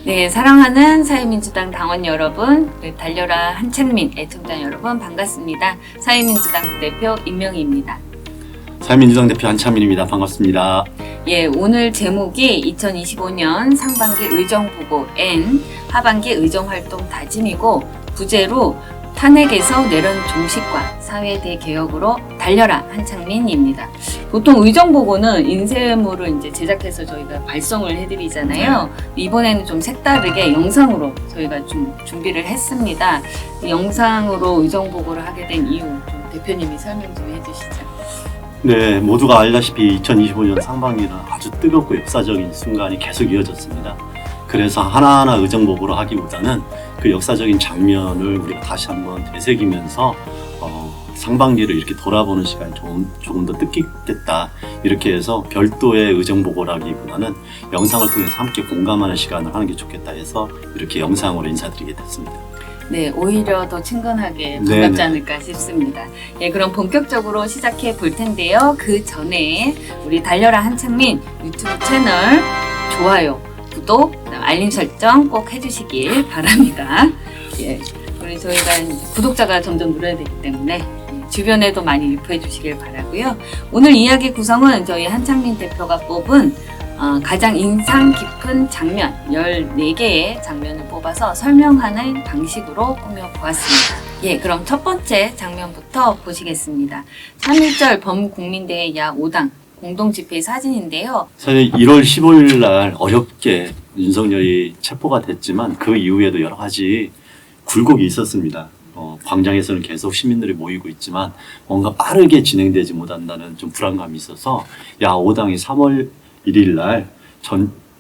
네, 사랑하는 사회민주당 당원 여러분, 달려라 한창민 애청자 여러분 반갑습니다. 사회민주당 부대표 임명희입니다. 사회민주당 대표 한창민입니다. 반갑습니다. 예, 오늘 제목이 2025년 상반기 의정보고 N 하반기 의정활동 다짐이고 부제로 탄핵에서 내란 종식과 사회 대개혁으로 달려라 한창민입니다. 보통 의정보고는 인쇄물을 이제 제작해서 저희가 발송을 해드리잖아요. 이번에는 좀 색다르게 영상으로 저희가 좀 준비를 했습니다. 영상으로 의정보고를 하게 된 이유 좀 대표님이 설명 좀 해주시죠. 네, 모두가 알다시피 2025년 상반기는 아주 뜨겁고 역사적인 순간이 계속 이어졌습니다. 그래서 하나하나 의정보고로 하기보다는 그 역사적인 장면을 우리가 다시 한번 되새기면서 상반기를 이렇게 돌아보는 시간이 조금 더 뜻깊겠다. 이렇게 해서 별도의 의정보고라기보다는 영상을 통해서 함께 공감하는 시간을 하는 게 좋겠다 해서 이렇게 영상으로 인사드리게 됐습니다. 네, 오히려 더 친근하게 반갑지 않을까 싶습니다. 예, 그럼 본격적으로 시작해 볼 텐데요. 그 전에 우리 달려라 한창민 유튜브 채널 좋아요, 구독, 알림 설정 꼭 해주시길 바랍니다. 예, 우리 저희가 이제 구독자가 점점 늘어야 되기 때문에 주변에도 많이 유포해 주시길 바라고요. 오늘 이야기 구성은 저희 한창민 대표가 뽑은 가장 인상 깊은 장면 14개의 장면을 뽑아서 설명하는 방식으로 꾸며보았습니다. 예, 그럼 첫 번째 장면부터 보시겠습니다. 3.1절 범국민대회 야 5당 공동집회 사진인데요. 사실 1월 15일 날 어렵게 윤석열이 체포가 됐지만 그 이후에도 여러 가지 굴곡이 있었습니다. 광장에서는 계속 시민들이 모이고 있지만 뭔가 빠르게 진행되지 못한다는 좀 불안감이 있어서 야5당이 3월 1일 날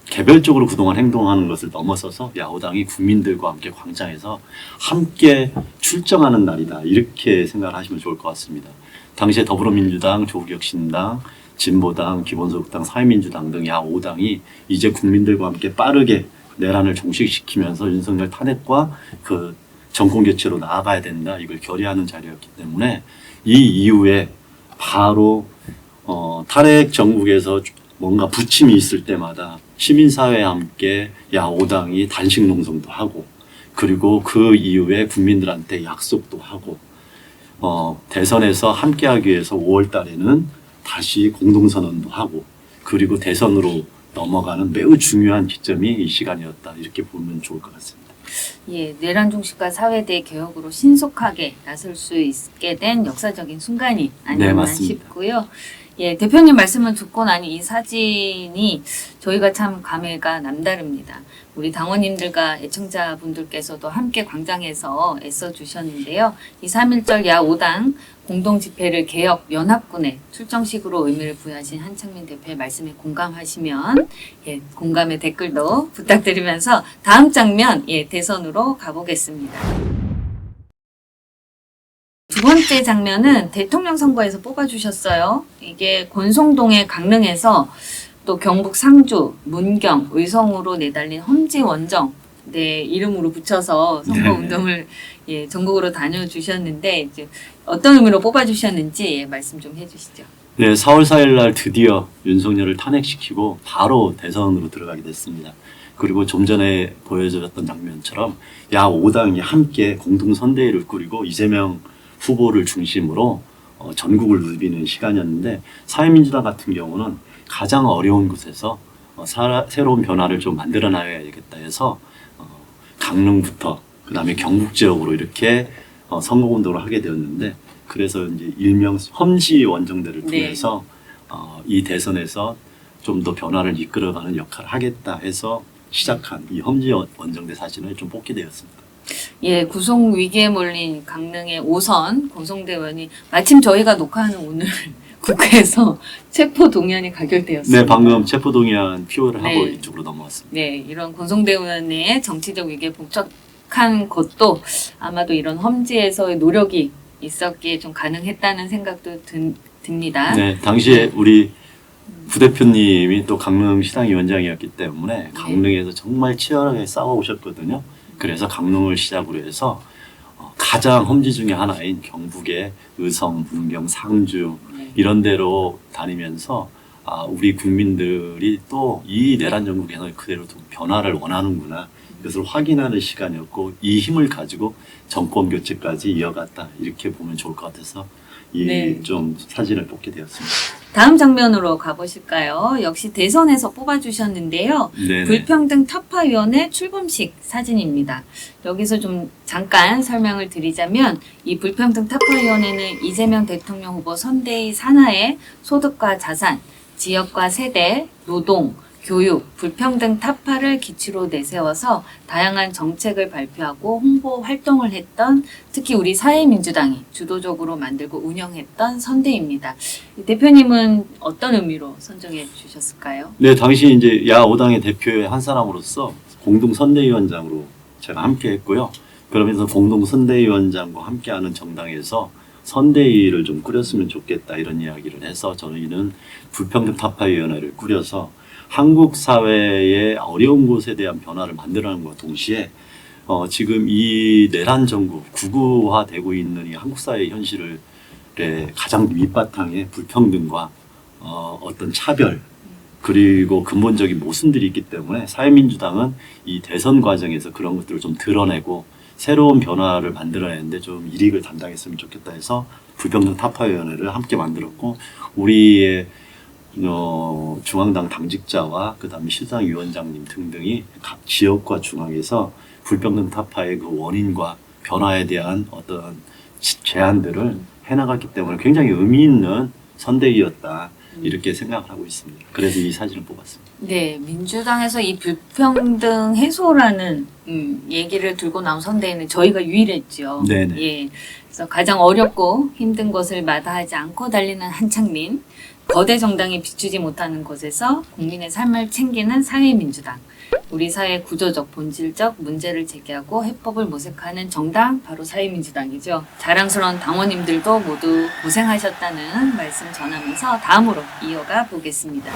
개별적으로 그동안 행동하는 것을 넘어서서 야5당이 국민들과 함께 광장에서 함께 출정하는 날이다. 이렇게 생각을 하시면 좋을 것 같습니다. 당시에 더불어민주당, 조국혁신당, 진보당, 기본소득당, 사회민주당 등 야5당이 이제 국민들과 함께 빠르게 내란을 종식시키면서 윤석열 탄핵과 그 정권 교체로 나아가야 된다. 이걸 결의하는 자리였기 때문에 이 이후에 바로 탄핵 정국에서 뭔가 부침이 있을 때마다 시민사회와 함께 야5당이 단식 농성도 하고 그리고 그 이후에 국민들한테 약속도 하고 대선에서 함께하기 위해서 5월 달에는 다시 공동선언도 하고 그리고 대선으로 넘어가는 매우 중요한 기점이 이 시간이었다. 이렇게 보면 좋을 것 같습니다. 예, 내란 종식과 사회대 개혁으로 신속하게 나설 수 있게 된 역사적인 순간이 아니었나 싶고요. 예, 대표님 말씀을 듣고 나니 이 사진이 저희가 참 감회가 남다릅니다. 우리 당원님들과 애청자분들께서도 함께 광장에서 애써주셨는데요. 이 3.1절 야5당 공동집회를 개혁 연합군의 출정식으로 의미를 부여하신 한창민 대표의 말씀에 공감하시면 예, 공감의 댓글도 부탁드리면서 다음 장면 예, 대선으로 가보겠습니다. 두 번째 장면은 대통령 선거에서 뽑아주셨어요. 이게 권성동의 강릉에서 또 경북 상주, 문경, 의성으로 내달린 험지 원정 네, 이름으로 붙여서 선거운동을 예, 전국으로 다녀주셨는데 이제 어떤 의미로 뽑아주셨는지 예, 말씀 좀 해주시죠. 네, 4월 4일 날 드디어 윤석열을 탄핵시키고 바로 대선으로 들어가게 됐습니다. 그리고 좀 전에 보여드렸던 장면처럼 야5당이 함께 공동선대위를 꾸리고 이재명 후보를 중심으로 전국을 누비는 시간이었는데 사회민주당 같은 경우는 가장 어려운 곳에서 새로운 변화를 좀 만들어놔야겠다 해서 강릉부터 그 다음에 경북 지역으로 이렇게 선거운동을 하게 되었는데 그래서 이제 일명 험지 원정대를 통해서 이 대선에서 좀 더 변화를 이끌어가는 역할을 하겠다 해서 시작한 이 험지 원정대 사진을 좀 뽑게 되었습니다. 예, 구속 위기에 몰린 강릉의 5선 권성대 의원이 마침 저희가 녹화하는 오늘 국회에서 체포 동의안이 가결되었습니다. 네, 방금 체포 동의안 표를 하고 이쪽으로 넘어왔습니다. 네, 이런 권성대 의원의 정치적 위기에 복잡한 것도 아마도 이런 험지에서의 노력이 있었기에 좀 가능했다는 생각도 듭니다. 네, 당시에 우리 부대표님이 또 강릉시당 위원장이었기 때문에 강릉에서 정말 치열하게 싸워오셨거든요. 그래서 강릉을 시작으로 해서 가장 험지 중에 하나인 경북의 의성, 문경, 상주 이런 데로 다니면서 우리 국민들이 또 이 내란 정부 개선을 그대로 좀 변화를 원하는구나. 그것을 확인하는 시간이었고 이 힘을 가지고 정권 교체까지 이어갔다. 이렇게 보면 좋을 것 같아서 이 네. 좀 사진을 뽑게 되었습니다. 다음 장면으로 가보실까요? 역시 대선에서 뽑아주셨는데요. 네네. 불평등 타파위원회 출범식 사진입니다. 여기서 좀 잠깐 설명을 드리자면 이 불평등 타파위원회는 이재명 대통령 후보 선대위 산하의 소득과 자산, 지역과 세대, 노동, 교육, 불평등 타파를 기치로 내세워서 다양한 정책을 발표하고 홍보 활동을 했던 특히 우리 사회민주당이 주도적으로 만들고 운영했던 선대입니다. 대표님은 어떤 의미로 선정해 주셨을까요? 네, 당시 이제 야 5당의 대표의 한 사람으로서 공동 선대위원장으로 제가 함께 했고요. 그러면서 공동 선대위원장과 함께하는 정당에서 선대위를 좀 꾸렸으면 좋겠다 이런 이야기를 해서 저희는 불평등 타파위원회를 꾸려서 한국 사회의 어려운 곳에 대한 변화를 만들어가는 것과 동시에 지금 이 내란 정부 구구화되고 있는 이 한국 사회의 현실을 가장 밑바탕에 불평등과 어떤 차별 그리고 근본적인 모순들이 있기 때문에 사회민주당은 이 대선 과정에서 그런 것들을 좀 드러내고 새로운 변화를 만들어내는데 좀 일익을 담당했으면 좋겠다 해서 불평등 타파위원회를 함께 만들었고 우리의 중앙당 당직자와 그다음에 시당위원장님 등등이 각 지역과 중앙에서 불평등 타파의 그 원인과 변화에 대한 어떤 제안들을 해나갔기 때문에 굉장히 의미 있는 선대위였다 이렇게 생각을 하고 있습니다. 그래서 이 사진을 뽑았습니다. 네, 민주당에서 이 불평등 해소라는 얘기를 들고 나온 선대에는 저희가 유일했죠. 네네. 예, 그래서 가장 어렵고 힘든 것을 마다하지 않고 달리는 한창민, 거대 정당이 비추지 못하는 곳에서 국민의 삶을 챙기는 사회민주당, 우리 사회 구조적, 본질적 문제를 제기하고 해법을 모색하는 정당 바로 사회민주당이죠. 자랑스러운 당원님들도 모두 고생하셨다는 말씀 전하면서 다음으로 이어가 보겠습니다.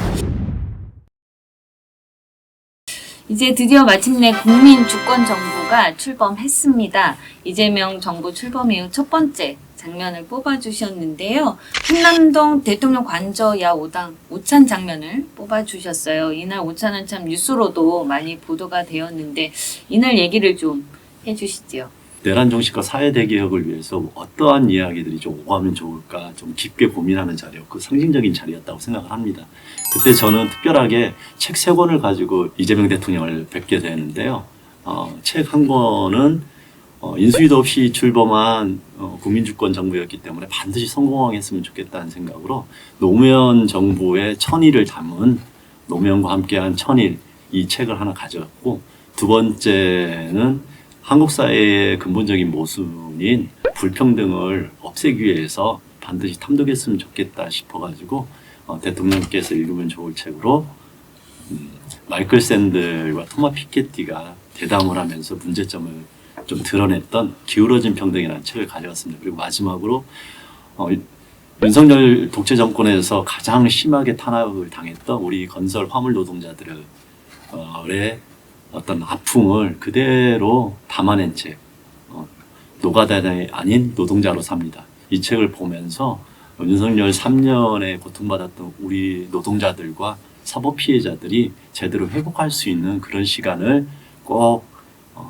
이제 드디어 마침내 국민주권정부가 출범했습니다. 이재명 정부 출범 이후 첫 번째 장면을 뽑아주셨는데요. 한남동 대통령 관저 야 5당 오찬 장면을 뽑아주셨어요. 이날 오찬은 참 뉴스로도 많이 보도가 되었는데 이날 얘기를 좀 해주시죠. 내란 정신과 사회 대개혁을 위해서 어떠한 이야기들이 좀 오가면 좋을까 좀 깊게 고민하는 자리였고 상징적인 자리였다고 생각을 합니다. 그때 저는 특별하게 책 3권을 가지고 이재명 대통령을 뵙게 되는데요. 책 한 권은 인수위도 없이 출범한 국민주권 정부였기 때문에 반드시 성공했으면 좋겠다는 생각으로 노무현 정부의 1000일을 담은 노무현과 함께한 1000일 이 책을 하나 가져왔고 두 번째는 한국 사회의 근본적인 모순인 불평등을 없애기 위해서 반드시 탐독했으면 좋겠다 싶어가지고 대통령께서 읽으면 좋을 책으로 마이클 샌들과 토마 피케티가 대담을 하면서 문제점을 좀 드러냈던 기울어진 평등이라는 책을 가져왔습니다. 그리고 마지막으로 윤석열 독재 정권에서 가장 심하게 탄압을 당했던 우리 건설 화물 노동자들의 어떤 아픔을 그대로 담아낸 책 노가다가 아닌 노동자로 삽니다. 이 책을 보면서 윤석열 3년에 고통받았던 우리 노동자들과 사법 피해자들이 제대로 회복할 수 있는 그런 시간을 꼭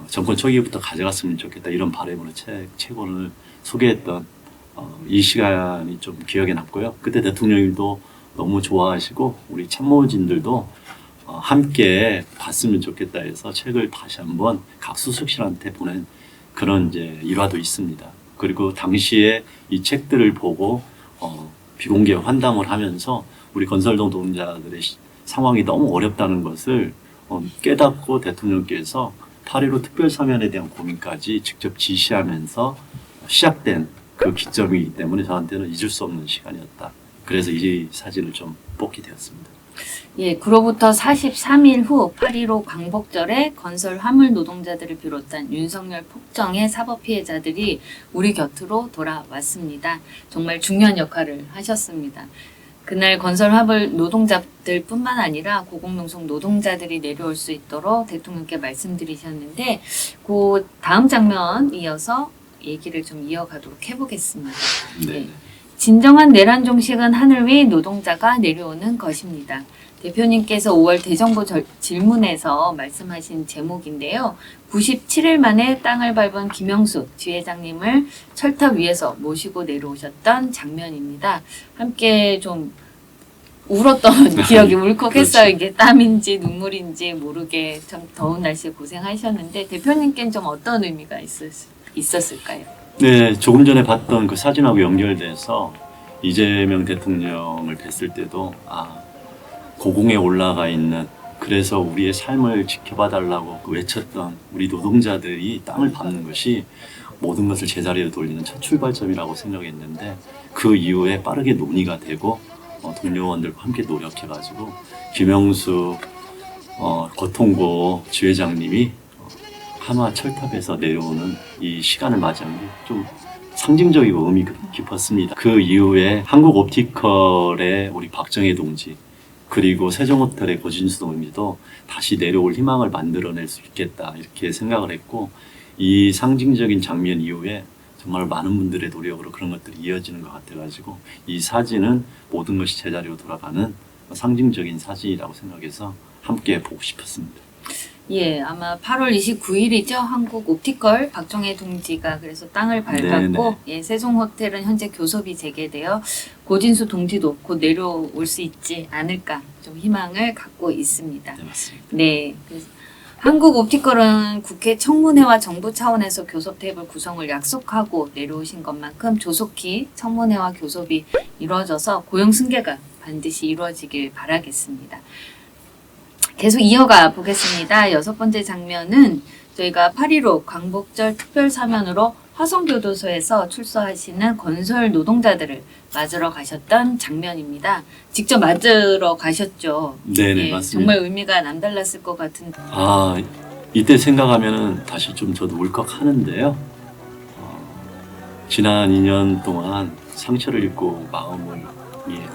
정권 초기부터 가져갔으면 좋겠다 이런 바람으로 책원을 소개했던 이 시간이 좀 기억에 남고요. 그때 대통령님도 너무 좋아하시고 우리 참모진들도 함께 봤으면 좋겠다 해서 책을 다시 한번 각 수석실한테 보낸 그런 이제 일화도 있습니다. 그리고 당시에 이 책들을 보고 비공개 환담을 하면서 우리 건설동 노동자들의 상황이 너무 어렵다는 것을 깨닫고 대통령께서 8.15 특별사면에 대한 고민까지 직접 지시하면서 시작된 그 기점이기 때문에 저한테는 잊을 수 없는 시간이었다. 그래서 이 사진을 좀 뽑게 되었습니다. 예, 그로부터 43일 후 8.15 광복절에 건설 화물 노동자들을 비롯한 윤석열 폭정의 사법 피해자들이 우리 곁으로 돌아왔습니다. 정말 중요한 역할을 하셨습니다. 그날 건설 화물 노동자들뿐만 아니라 고공농성 노동자들이 내려올 수 있도록 대통령께 말씀드리셨는데 그 다음 장면 이어서 얘기를 좀 이어가도록 해보겠습니다. 네. 예. 진정한 내란 종식은 하늘 위 노동자가 내려오는 것입니다. 대표님께서 5월 대정부 질문에서 말씀하신 제목인데요. 97일 만에 땅을 밟은 김영수 지회장님을 철탑 위에서 모시고 내려오셨던 장면입니다. 함께 좀 울었던 기억이 울컥했어요. 그렇지. 이게 땀인지 눈물인지 모르게 참 더운 날씨에 고생하셨는데 대표님께는 좀 어떤 의미가 있었을까요? 네, 조금 전에 봤던 그 사진하고 연결돼서 이재명 대통령을 뵀을 때도 고궁에 올라가 있는, 그래서 우리의 삶을 지켜봐 달라고 외쳤던 우리 노동자들이 땅을 밟는 것이 모든 것을 제자리로 돌리는 첫 출발점이라고 생각했는데, 그 이후에 빠르게 논의가 되고 동료원들과 함께 노력해가지고 김영수 거통고 지회장님이 하마 철탑에서 내려오는 이 시간을 맞이한 게 좀 상징적이고 의미 깊었습니다. 그 이후에 한국옵티컬의 우리 박정혜 동지, 그리고 세종호텔의 고진수 동지도 다시 내려올 희망을 만들어낼 수 있겠다 이렇게 생각을 했고, 이 상징적인 장면 이후에 정말 많은 분들의 노력으로 그런 것들이 이어지는 것 같아가지고 이 사진은 모든 것이 제자리로 돌아가는 상징적인 사진이라고 생각해서 함께 보고 싶었습니다. 예, 아마 8월 29일이죠. 한국 옵티컬 박정혜 동지가 그래서 땅을 밟았고, 예, 세종호텔은 현재 교섭이 재개되어 고진수 동지도 곧 내려올 수 있지 않을까 좀 희망을 갖고 있습니다. 네, 맞습니다. 네, 그래서 한국 옵티컬은 국회 청문회와 정부 차원에서 교섭 탭을 구성을 약속하고 내려오신 것만큼 조속히 청문회와 교섭이 이루어져서 고용 승계가 반드시 이루어지길 바라겠습니다. 계속 이어가 보겠습니다. 6번째 장면은 저희가 8.15 광복절 특별 사면으로 화성교도소에서 출소하시는 건설 노동자들을 맞으러 가셨던 장면입니다. 직접 맞으러 가셨죠. 네네, 예, 맞습니다. 정말 의미가 남달랐을 것 같은. 이때 생각하면은 다시 좀 저도 울컥하는데요. 지난 2년 동안 상처를 입고 마음을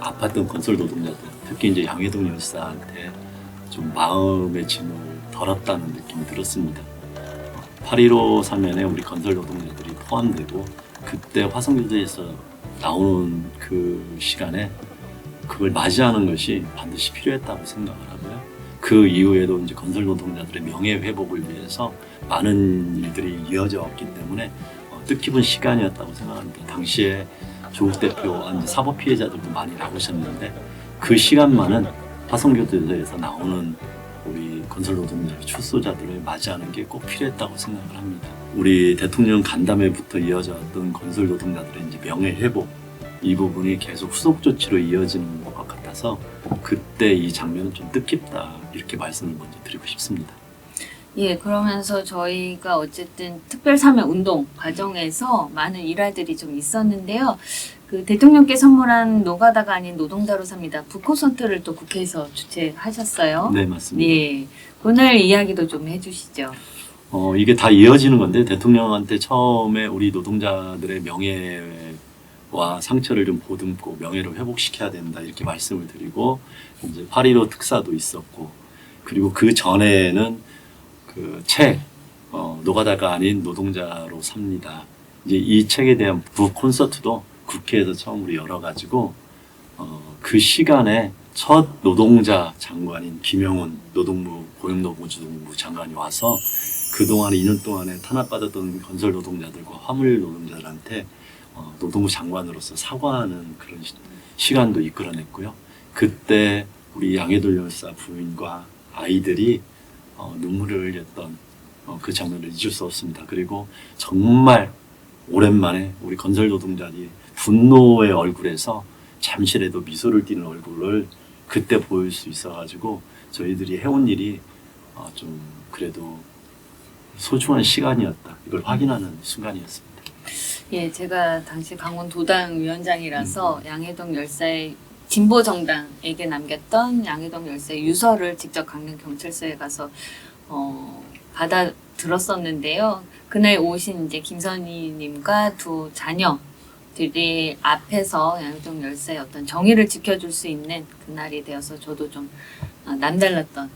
아팠던 건설 노동자들, 특히 이제 양해동 열사한테 좀 마음의 짐을 덜었다는 느낌이 들었습니다. 8.15 사면에 우리 건설 노동자들이 포함되고 그때 화성교도에서 나오는 그 시간에 그걸 맞이하는 것이 반드시 필요했다고 생각을 하고요. 그 이후에도 이제 건설 노동자들의 명예 회복을 위해서 많은 일들이 이어져 왔기 때문에 뜻깊은 시간이었다고 생각합니다. 당시에 조국 대표와 이제 사법 피해자들도 많이 나오셨는데 그 시간만은 화성교도소에서 나오는 우리 건설 노동자 출소자들을 맞이하는 게 꼭 필요했다고 생각을 합니다. 우리 대통령 간담회부터 이어져 왔던 건설 노동자들의 이제 명예 회복, 이 부분이 계속 후속 조치로 이어지는 것 같아서 그때 이 장면은 좀 뜻깊다 이렇게 말씀을 먼저 드리고 싶습니다. 예, 그러면서 저희가 어쨌든 특별사면 운동 과정에서 많은 일화들이 좀 있었는데요. 그 대통령께 선물한 노가다가 아닌 노동자로 삽니다. 북콘서트를 또 국회에서 주최하셨어요. 네, 맞습니다. 예, 그날 이야기도 좀 해주시죠. 이게 다 이어지는 건데 대통령한테 처음에 우리 노동자들의 명예와 상처를 좀 보듬고 명예를 회복시켜야 된다 이렇게 말씀을 드리고 이제 8.15 특사도 있었고, 그리고 그 전에는 그 책 노가다가 아닌 노동자로 삽니다. 이제 이 책에 대한 북콘서트도 국회에서 처음으로 열어가지고 그 시간에 첫 노동자 장관인 김영훈 노동부 고용노동부 장관이 와서 그동안 2년 동안에 탄압받았던 건설 노동자들과 화물 노동자들한테 노동부 장관으로서 사과하는 그런 시간도 이끌어냈고요. 그때 우리 양해돌 열사 부인과 아이들이 눈물을 흘렸던 그 장면을 잊을 수 없습니다. 그리고 정말 오랜만에 우리 건설 노동자들이 분노의 얼굴에서 잠시라도 미소를 띠는 얼굴을 그때 보일 수 있어가지고 저희들이 해온 일이 좀 그래도 소중한 시간이었다, 이걸 확인하는 순간이었습니다. 예, 제가 당시 강원도당 위원장이라서 양해동 열사의 진보 정당에게 남겼던 양해동 열사의 유서를 직접 강릉경찰서에 가서 받아 들었었는데요. 그날 오신 이제 김선희님과 두 자녀들이 앞에서 양해동 열사의 어떤 정의를 지켜줄 수 있는 그날이 되어서 저도 좀 남달랐던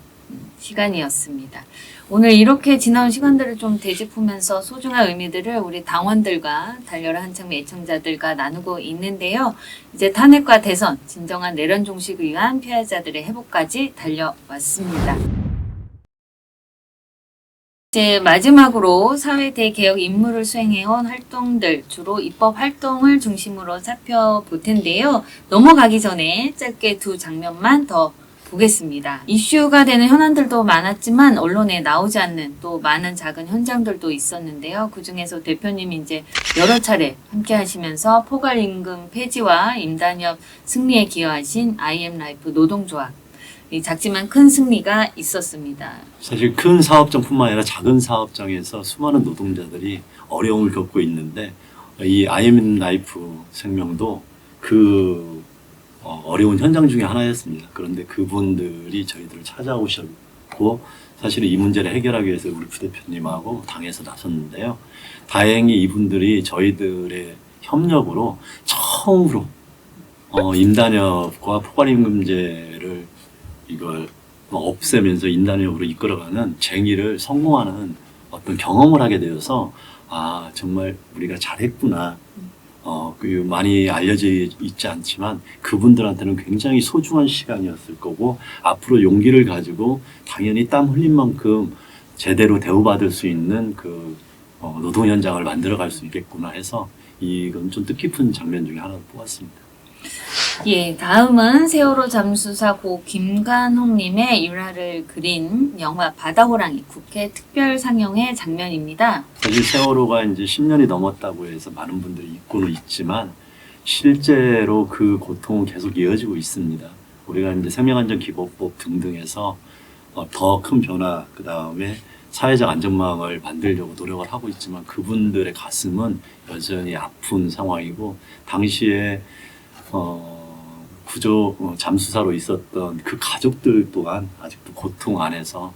시간이었습니다. 오늘 이렇게 지나온 시간들을 좀 되짚으면서 소중한 의미들을 우리 당원들과 달려라 한창민 애청자들과 나누고 있는데요. 이제 탄핵과 대선, 진정한 내란 종식을 위한 피해자들의 회복까지 달려왔습니다. 이제 마지막으로 사회 대개혁 임무를 수행해온 활동들, 주로 입법 활동을 중심으로 살펴볼 텐데요. 넘어가기 전에 짧게 두 장면만 더 보겠습니다. 이슈가 되는 현안들도 많았지만 언론에 나오지 않는 또 많은 작은 현장들도 있었는데요. 그 중에서 대표님이 이제 여러 차례 함께 하시면서 포괄임금 폐지와 임단협 승리에 기여하신 IM라이프 노동조합. 이 작지만 큰 승리가 있었습니다. 사실 큰 사업장뿐만 아니라 작은 사업장에서 수많은 노동자들이 어려움을 겪고 있는데 이 IM라이프 생명도 그 어려운 현장 중에 하나였습니다. 그런데 그분들이 저희들을 찾아오셨고 사실은 이 문제를 해결하기 위해서 우리 부대표님하고 당에서 나섰는데요. 다행히 이분들이 저희들의 협력으로 처음으로 임단협과 포괄임금제를 이걸 없애면서 임단협으로 이끌어가는 쟁의를 성공하는 어떤 경험을 하게 되어서 아 정말 우리가 잘했구나. 그 많이 알려져 있지 않지만 그분들한테는 굉장히 소중한 시간이었을 거고 앞으로 용기를 가지고 당연히 땀 흘린 만큼 제대로 대우받을 수 있는 그 노동 현장을 만들어갈 수 있겠구나 해서 이건 좀 뜻깊은 장면 중에 하나를 뽑았습니다. 예, 다음은 세월호 잠수사 고 김관홍님의 일화를 그린 영화 바다호랑이 국회 특별 상영회 장면입니다. 사실 세월호가 이제 10년이 넘었다고 해서 많은 분들이 잊고는 있지만 실제로 그 고통은 계속 이어지고 있습니다. 우리가 이제 생명안전기본법 등등에서 더 큰 변화, 그 다음에 사회적 안전망을 만들려고 노력을 하고 있지만 그분들의 가슴은 여전히 아픈 상황이고 당시에 잠수사로 있었던 그 가족들 또한 아직도 고통 안에서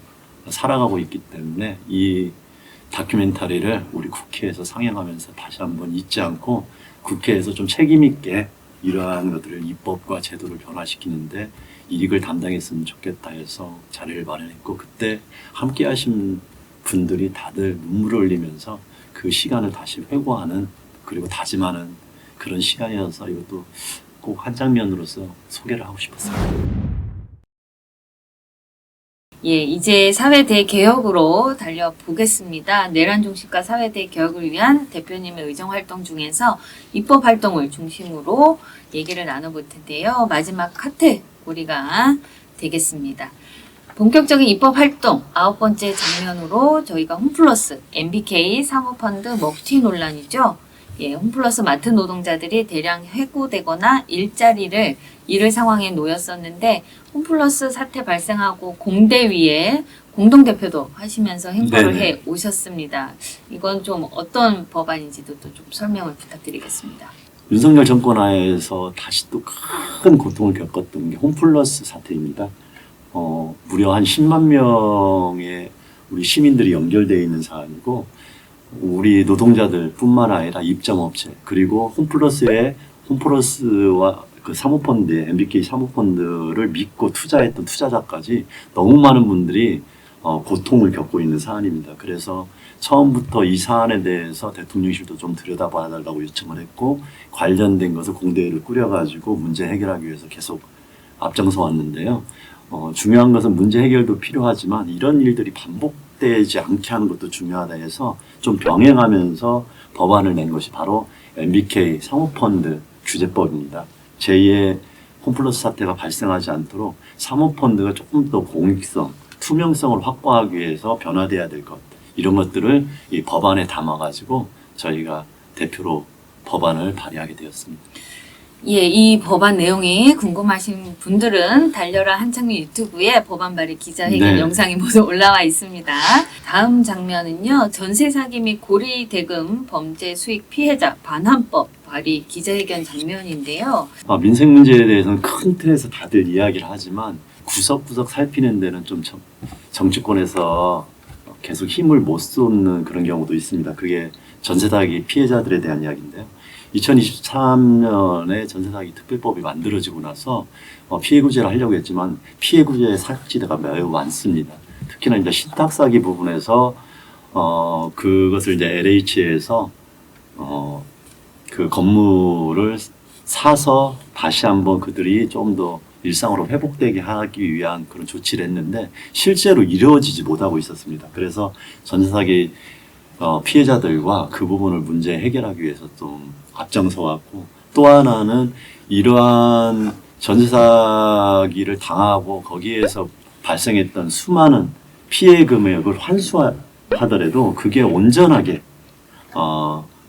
살아가고 있기 때문에 이 다큐멘터리를 우리 국회에서 상영하면서 다시 한번 잊지 않고 국회에서 좀 책임 있게 이러한 것들을 입법과 제도를 변화시키는데 이익을 담당했으면 좋겠다 해서 자리를 마련했고 그때 함께 하신 분들이 다들 눈물을 흘리면서 그 시간을 다시 회고하는 그리고 다짐하는 그런 시간이어서 이것도 꼭 한 장면으로서 소개를 하고 싶었습니다. 예, 이제 사회 대개혁으로 달려보겠습니다. 내란 종식과 사회 대개혁을 위한 대표님의 의정 활동 중에서 입법 활동을 중심으로 얘기를 나눠볼 텐데요. 마지막 카테고리가 되겠습니다. 본격적인 입법 활동 9번째 장면으로 저희가 홈플러스 MBK 사모펀드 먹튀 논란이죠. 예, 홈플러스 마트 노동자들이 대량 해고되거나 일자리를 잃을 상황에 놓였었는데 홈플러스 사태 발생하고 공대위에 공동대표도 하시면서 행보를 네네. 해 오셨습니다. 이건 좀 어떤 법안인지도 또 좀 설명을 부탁드리겠습니다. 윤석열 정권 하에서 다시 또 큰 고통을 겪었던 게 홈플러스 사태입니다. 무려 한 10만 명의 우리 시민들이 연결되어 있는 사안이고 우리 노동자들뿐만 아니라 입점업체 그리고 홈플러스와 그 사모펀드 MBK 사모펀드를 믿고 투자했던 투자자까지 너무 많은 분들이 고통을 겪고 있는 사안입니다. 그래서 처음부터 이 사안에 대해서 대통령실도 좀 들여다봐달라고 요청을 했고 관련된 것을 공대회를 꾸려가지고 문제 해결하기 위해서 계속 앞장서 왔는데요. 중요한 것은 문제 해결도 필요하지만 이런 일들이 반복되지 않게 하는 것도 중요하다 해서 좀 병행하면서 법안을 낸 것이 바로 MBK 사모펀드 규제법입니다. 제2의 홈플러스 사태가 발생하지 않도록 사모펀드가 조금 더 공익성, 투명성을 확보하기 위해서 변화돼야 될 것 이런 것들을 이 법안에 담아가지고 저희가 대표로 법안을 발의하게 되었습니다. 예, 이 법안 내용이 궁금하신 분들은 달려라 한창민 유튜브에 법안 발의 기자회견 네. 영상이 모두 올라와 있습니다. 다음 장면은요. 전세 사기 및 고리 대금 범죄 수익 피해자 반환법 발의 기자회견 장면인데요. 민생 문제에 대해서는 큰 틀에서 다들 이야기를 하지만 구석구석 살피는 데는 좀 정치권에서 계속 힘을 못 쏟는 그런 경우도 있습니다. 그게 전세 사기 피해자들에 대한 이야기인데요. 2023년에 전세사기 특별법이 만들어지고 나서 피해구제를 하려고 했지만 피해구제의 사각지대가 매우 많습니다. 특히나 이제 신탁 사기 부분에서 그것을 이제 LH에서 그 건물을 사서 다시 한번 그들이 좀 더 일상으로 회복되게 하기 위한 그런 조치를 했는데 실제로 이루어지지 못하고 있었습니다. 그래서 전세 사기 피해자들과 그 부분을 문제 해결하기 위해서 좀 앞장서 왔고, 또 하나는 이러한 전세 사기를 당하고 거기에서 발생했던 수많은 피해 금액을 환수하더라도 그게 온전하게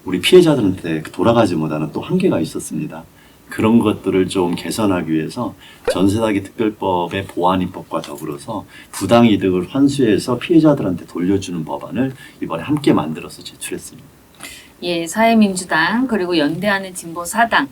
우리 피해자들한테 돌아가지 못하는 또 한계가 있었습니다. 그런 것들을 좀 개선하기 위해서 전세사기 특별법의 보완입법과 더불어서 부당이득을 환수해서 피해자들한테 돌려주는 법안을 이번에 함께 만들어서 제출했습니다. 예, 사회민주당 그리고 연대하는 진보 4당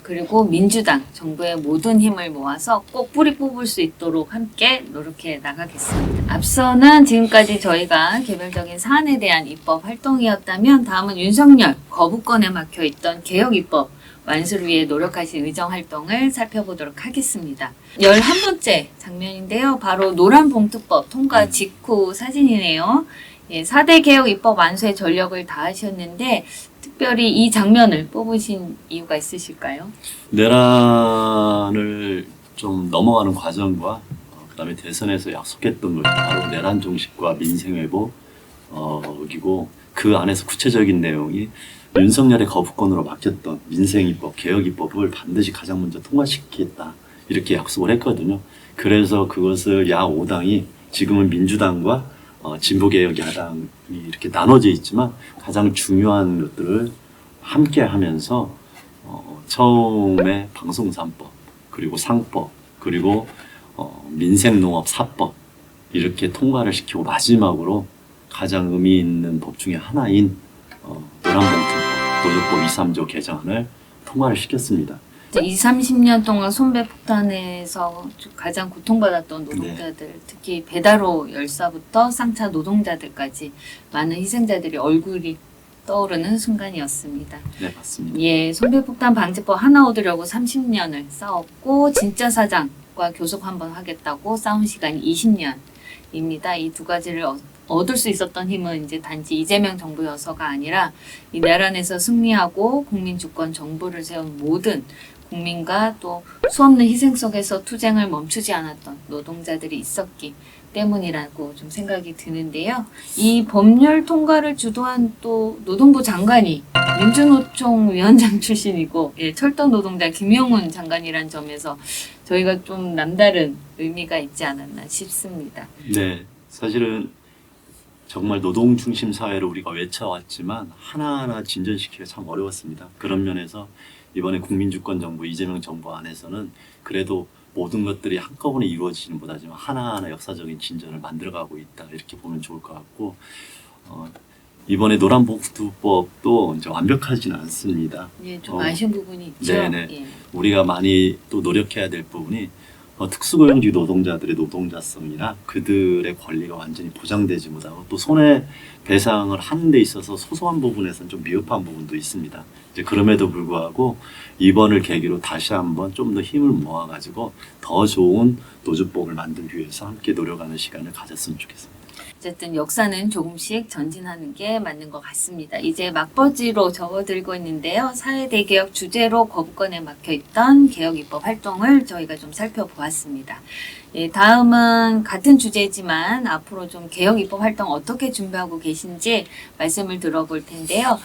그리고 민주당 정부의 모든 힘을 모아서 꼭 뿌리 뽑을 수 있도록 함께 노력해 나가겠습니다. 앞서는 지금까지 저희가 개별적인 사안에 대한 입법 활동이었다면 다음은 윤석열 거부권에 막혀있던 개혁 입법 완수를 위해 노력하신 의정활동을 살펴보도록 하겠습니다. 11번째 장면인데요. 바로 노란봉투법 통과 직후 사진이네요. 예, 4대 개혁 입법 완수에 전력을 다하셨는데 특별히 이 장면을 뽑으신 이유가 있으실까요? 내란을 좀 넘어가는 과정과 그다음에 대선에서 약속했던 것, 바로 내란 종식과 민생회복 이고 그 안에서 구체적인 내용이 윤석열의 거부권으로 맡겼던 민생입법, 개혁입법을 반드시 가장 먼저 통과시키겠다 이렇게 약속을 했거든요. 그래서 그것을 야 5당이 지금은 민주당과 진보개혁 야당이 이렇게 나눠져 있지만 가장 중요한 것들을 함께 하면서 처음에 방송 3법, 그리고 상법, 그리고 민생농업 4법 이렇게 통과를 시키고 마지막으로 가장 의미 있는 법 중에 하나인 노란봉투법, 노조법 2, 3조 개정안을 통과를 시켰습니다. 20, 30년 동안 손배폭탄에서 가장 고통받았던 노동자들, 네. 특히 배달로 열사부터 쌍차 노동자들까지 많은 희생자들이 얼굴이 떠오르는 순간이었습니다. 네, 맞습니다. 예, 손배폭탄 방지법 하나 얻으려고 30년을 싸웠고 진짜 사장과 교섭 한번 하겠다고 싸운 시간이 20년입니다. 이 두 가지를 얻을 수 있었던 힘은 이제 단지 이재명 정부여서가 아니라 이 내란에서 승리하고 국민 주권 정부를 세운 모든 국민과 또 수없는 희생 속에서 투쟁을 멈추지 않았던 노동자들이 있었기 때문이라고 좀 생각이 드는데요. 이 법률 통과를 주도한 또 노동부 장관이 민주노총 위원장 출신이고 철도 노동자 김용훈 장관이란 점에서 저희가 좀 남다른 의미가 있지 않았나 싶습니다. 네, 사실은 정말 노동 중심 사회를 우리가 외쳐왔지만 하나하나 진전시키기가 참 어려웠습니다. 그런 면에서 이번에 국민주권 정부, 이재명 정부 안에서는 그래도 모든 것들이 한꺼번에 이루어지지는 못하지만 하나하나 역사적인 진전을 만들어가고 있다 이렇게 보면 좋을 것 같고, 이번에 노란봉투법도 이제 완벽하지는 않습니다. 예, 좀 아쉬운 부분이 있죠. 네네. 예. 우리가 많이 또 노력해야 될 부분이 특수고용직 노동자들의 노동자성이나 그들의 권리가 완전히 보장되지 못하고 또 손해배상을 하는 데 있어서 소소한 부분에서는 좀 미흡한 부분도 있습니다. 이제 그럼에도 불구하고 이번을 계기로 다시 한번 좀 더 힘을 모아가지고 더 좋은 노조법을 만들기 위해서 함께 노력하는 시간을 가졌으면 좋겠습니다. 어쨌든 역사는 조금씩 전진하는 게 맞는 것 같습니다. 이제 막버지로 접어들고 있는데요. 사회대개혁 주제로 거부권에 막혀있던 개혁입법 활동을 저희가 좀 살펴보았습니다. 예, 다음은 같은 주제지만 앞으로 좀 개혁입법 활동 어떻게 준비하고 계신지 말씀을 들어볼 텐데요.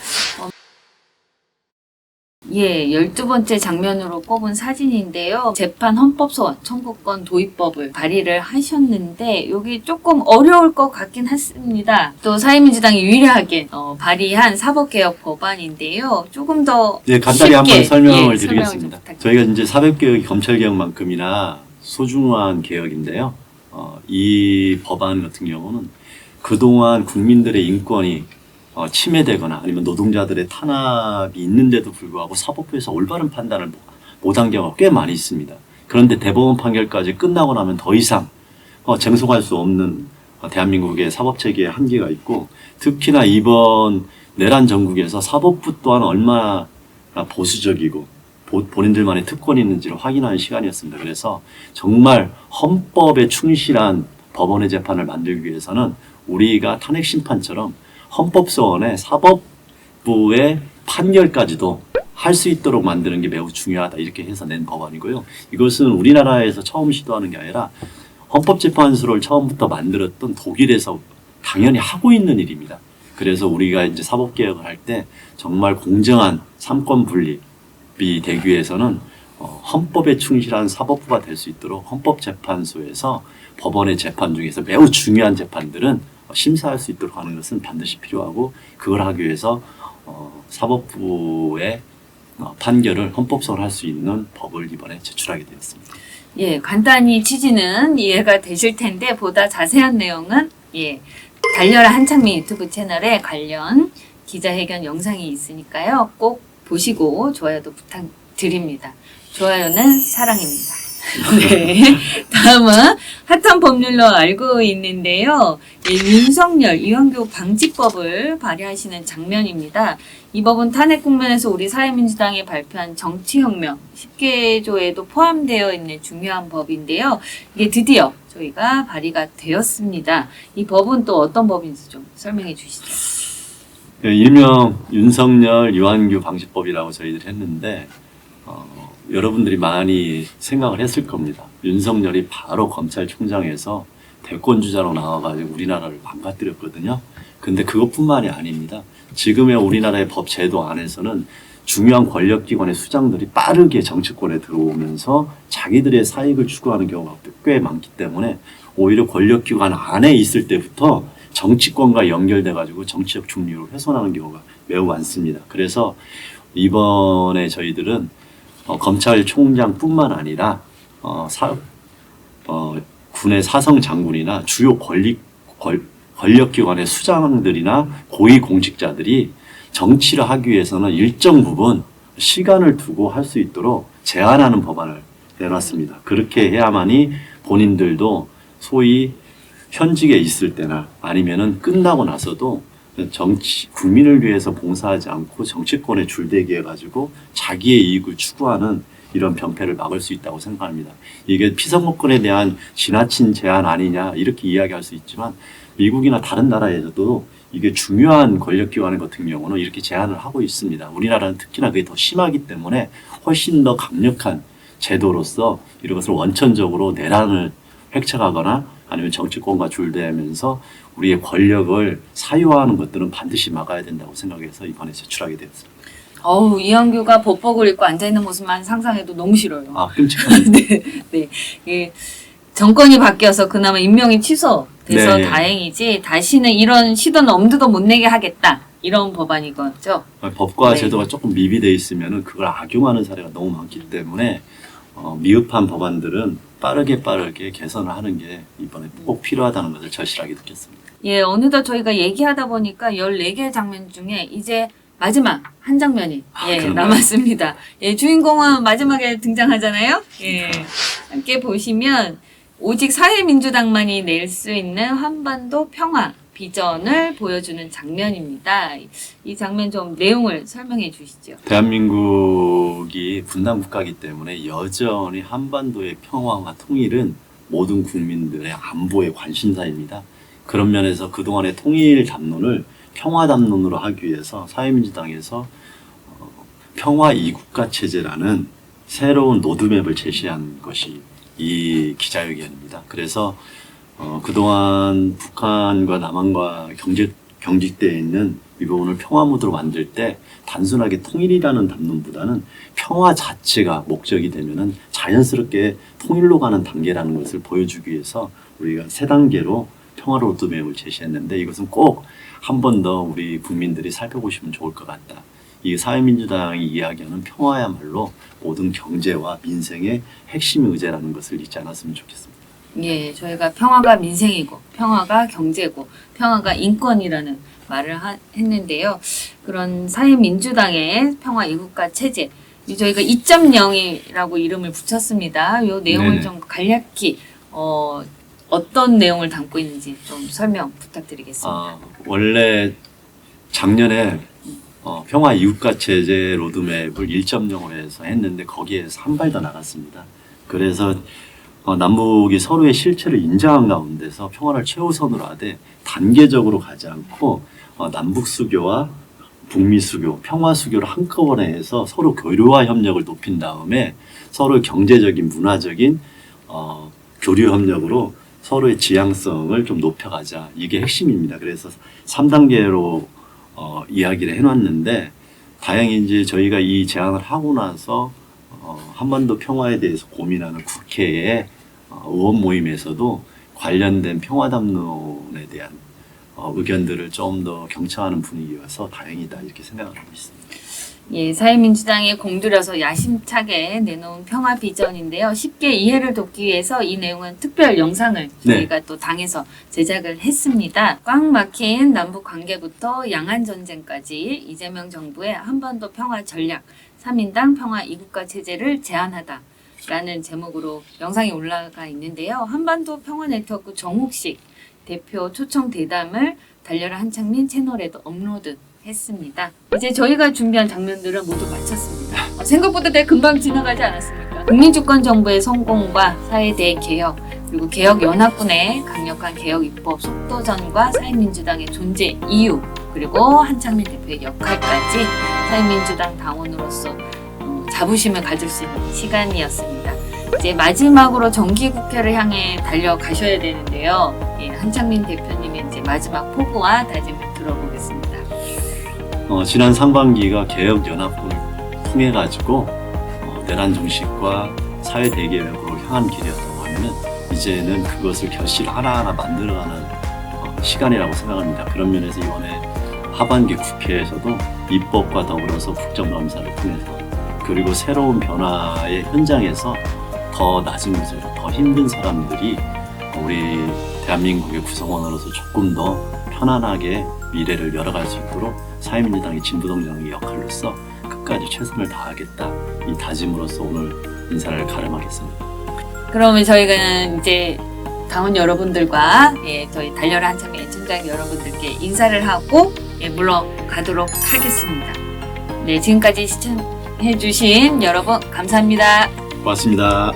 예, 12번째 장면으로 꼽은 사진인데요. 재판 헌법소원 청구권 도입법을 발의를 하셨는데 여기 조금 어려울 것 같긴 했습니다. 또 사회민주당이 유일하게 발의한 사법개혁 법안인데요. 조금 더 간단히 쉽게, 한번 설명을 예, 드리겠습니다. 저희가 이제 사법개혁이 검찰개혁만큼이나 소중한 개혁인데요. 이 법안 같은 경우는 그동안 국민들의 인권이 침해되거나 아니면 노동자들의 탄압이 있는데도 불구하고 사법부에서 올바른 판단을 못한 경우가 꽤 많이 있습니다. 그런데 대법원 판결까지 끝나고 나면 더 이상 쟁송할 수 없는 대한민국의 사법체계의 한계가 있고, 특히나 이번 내란 전국에서 사법부 또한 얼마나 보수적이고 본인들만의 특권이 있는지를 확인하는 시간이었습니다. 그래서 정말 헌법에 충실한 법원의 재판을 만들기 위해서는 우리가 탄핵 심판처럼 헌법소원의 사법부의 판결까지도 할 수 있도록 만드는 게 매우 중요하다. 이렇게 해서 낸 법안이고요. 이것은 우리나라에서 처음 시도하는 게 아니라 헌법재판소를 처음부터 만들었던 독일에서 당연히 하고 있는 일입니다. 그래서 우리가 이제 사법개혁을 할 때 정말 공정한 삼권 분립이 되기 위해서는 헌법에 충실한 사법부가 될 수 있도록 헌법재판소에서 법원의 재판 중에서 매우 중요한 재판들은 심사할 수 있도록 하는 것은 반드시 필요하고, 그걸 하기 위해서 사법부의 판결을 헌법소원할 수 있는 법을 이번에 제출하게 되었습니다. 예, 간단히 취지는 이해가 되실 텐데 보다 자세한 내용은 달려라 한창민 유튜브 채널에 관련 기자회견 영상이 있으니까요. 꼭 보시고 좋아요도 부탁드립니다. 좋아요는 사랑입니다. 네. 다음은 핫한 법률로 알고 있는데요. 윤석열, 이완규 방지법을 발의하시는 장면입니다. 이 법은 탄핵 국면에서 우리 사회민주당이 발표한 정치혁명 10개조에도 포함되어 있는 중요한 법인데요. 이게 드디어 저희가 발의가 되었습니다. 이 법은 또 어떤 법인지 좀 설명해 주시죠. 네, 일명 윤석열, 이완규 방지법이라고 저희들이 했는데 여러분들이 많이 생각을 했을 겁니다. 윤석열이 바로 검찰총장에서 대권주자로 나와가지고 우리나라를 망가뜨렸거든요. 근데 그것뿐만이 아닙니다. 지금의 우리나라의 법 제도 안에서는 중요한 권력기관의 수장들이 빠르게 정치권에 들어오면서 자기들의 사익을 추구하는 경우가 꽤 많기 때문에 오히려 권력기관 안에 있을 때부터 정치권과 연결돼가지고 정치적 중립을 훼손하는 경우가 매우 많습니다. 그래서 이번에 저희들은 검찰총장뿐만 아니라 군의 사성 장군이나 주요 권력기관의 수장들이나 고위공직자들이 정치를 하기 위해서는 일정 부분 시간을 두고 할 수 있도록 제한하는 법안을 내놨습니다. 그렇게 해야만이 본인들도 소위 현직에 있을 때나 아니면은 끝나고 나서도 국민을 위해서 봉사하지 않고 정치권에 줄대기 해가지고 자기의 이익을 추구하는 이런 병폐를 막을 수 있다고 생각합니다. 이게 피선거권에 대한 지나친 제한 아니냐 이렇게 이야기할 수 있지만 미국이나 다른 나라에서도 이게 중요한 권력기관 같은 경우는 이렇게 제한을 하고 있습니다. 우리나라는 특히나 그게 더 심하기 때문에 훨씬 더 강력한 제도로서 이런 것을 원천적으로 내란을 획책하거나 아니면 정치권과 줄대면서 우리의 권력을 사유화하는 것들은 반드시 막아야 된다고 생각해서 이번에 제출하게 되었습니다. 이완규가 법복을 입고 앉아있는 모습만 상상해도 너무 싫어요. 끔찍합니다. 네. 정권이 바뀌어서 그나마 임명이 취소돼서 네. 다행이지 다시는 이런 시도는 엄두도 못 내게 하겠다. 이런 법안이겠죠. 법과 네. 제도가 조금 미비되어 있으면 그걸 악용하는 사례가 너무 많기 때문에 미흡한 법안들은 빠르게 개선을 하는 게 이번에 꼭 필요하다는 것을 절실하게 느꼈습니다. 예, 어느덧 저희가 얘기하다 보니까 14개의 장면 중에 이제 마지막 한 장면이 남았습니다. 예, 주인공은 마지막에 등장하잖아요. 예, 함께 보시면 오직 사회민주당만이 낼 수 있는 한반도 평화 비전을 보여주는 장면입니다. 이 장면 좀 내용을 설명해 주시죠. 대한민국이 분단 국가이기 때문에 여전히 한반도의 평화와 통일은 모든 국민들의 안보의 관심사입니다. 그런 면에서 그동안의 통일 담론을 평화 담론으로 하기 위해서 사회민주당에서 평화 이국가 체제라는 새로운 로드맵을 제시한 것이 이 기자회견입니다. 그래서 그동안 북한과 남한과 경직되어 있는 이 부분을 평화 무드로 만들 때 단순하게 통일이라는 담론보다는 평화 자체가 목적이 되면은 자연스럽게 통일로 가는 단계라는 것을 보여주기 위해서 우리가 세 단계로 평화 로드맵을 제시했는데 이것은 꼭 한 번 더 우리 국민들이 살펴보시면 좋을 것 같다. 이 사회민주당이 이야기하는 평화야말로 모든 경제와 민생의 핵심 의제라는 것을 잊지 않았으면 좋겠습니다. 예, 저희가 평화가 민생이고 평화가 경제고 평화가 인권이라는 말을 했는데요. 그런 사회민주당의 평화 이국가 체제, 저희가 2.0이라고 이름을 붙였습니다. 이 내용을 네네. 좀 간략히 어떤 내용을 담고 있는지 좀 설명 부탁드리겠습니다. 원래 작년에 평화 이국가 체제 로드맵을 1.0으로 해서 했는데 거기에서 한 발 더 나갔습니다. 그래서 남북이 서로의 실체를 인정한 가운데서 평화를 최우선으로 하되 단계적으로 가지 않고 남북 수교와 북미 수교, 평화 수교를 한꺼번에 해서 서로 교류와 협력을 높인 다음에 서로 경제적인, 문화적인 교류 협력으로 서로의 지향성을 좀 높여가자. 이게 핵심입니다. 그래서 3단계로 이야기를 해놨는데 다행히 이제 저희가 이 제안을 하고 나서 한반도 평화에 대해서 고민하는 국회의 의원 모임에서도 관련된 평화담론에 대한 의견들을 좀 더 경청하는 분위기여서 다행이다 이렇게 생각을 하고 있습니다. 예, 사회민주당이 공들여서 야심차게 내놓은 평화 비전인데요. 쉽게 이해를 돕기 위해서 이 내용은 특별 영상을 저희가 또 당에서 제작을 했습니다. 꽉 막힌 남북 관계부터 양안 전쟁까지 이재명 정부의 한반도 평화 전략, 3인당 평화 이국가 체제를 제안하다. 라는 제목으로 영상이 올라가 있는데요. 한반도 평화 네트워크 정욱식 대표 초청 대담을 달려라 한창민 채널에도 업로드 했습니다. 이제 저희가 준비한 장면들은 모두 마쳤습니다. 생각보다 되게 금방 지나가지 않았습니까? 국민주권 정부의 성공과 사회대 개혁, 그리고 개혁연합군의 강력한 개혁 입법 속도전과 사회민주당의 존재 이유, 그리고 한창민 대표의 역할까지 사회민주당 당원으로서 자부심을 가질 수 있는 시간이었습니다. 이제 마지막으로 정기국회를 향해 달려가셔야 되는데요. 예, 한창민 대표님의 이제 마지막 포부와 다짐을 들어보겠습니다. 지난 상반기가 개혁연합군을 통해 가지고 내란 정식과 사회 대개혁으로 향한 길이었다고 하면은 이제는 그것을 결실 하나하나 만들어가는 시간이라고 생각합니다. 그런 면에서 이번에 하반기 국회에서도 입법과 더불어서 국정감사를 통해서 그리고 새로운 변화의 현장에서 더 낮은 곳에서 더 힘든 사람들이 우리 대한민국의 구성원으로서 조금 더 편안하게 미래를 열어갈 수 있도록 사회민주당의 진보동정의 역할로서 끝까지 최선을 다하겠다. 이 다짐으로서 오늘 인사를 가름하겠습니다. 그러면 저희는 이제 당원 여러분들과 저희 달려라 한창민 애청자 여러분들께 인사를 하고 물러가도록 하겠습니다. 네, 지금까지 시청해주신 여러분 감사합니다. 고맙습니다.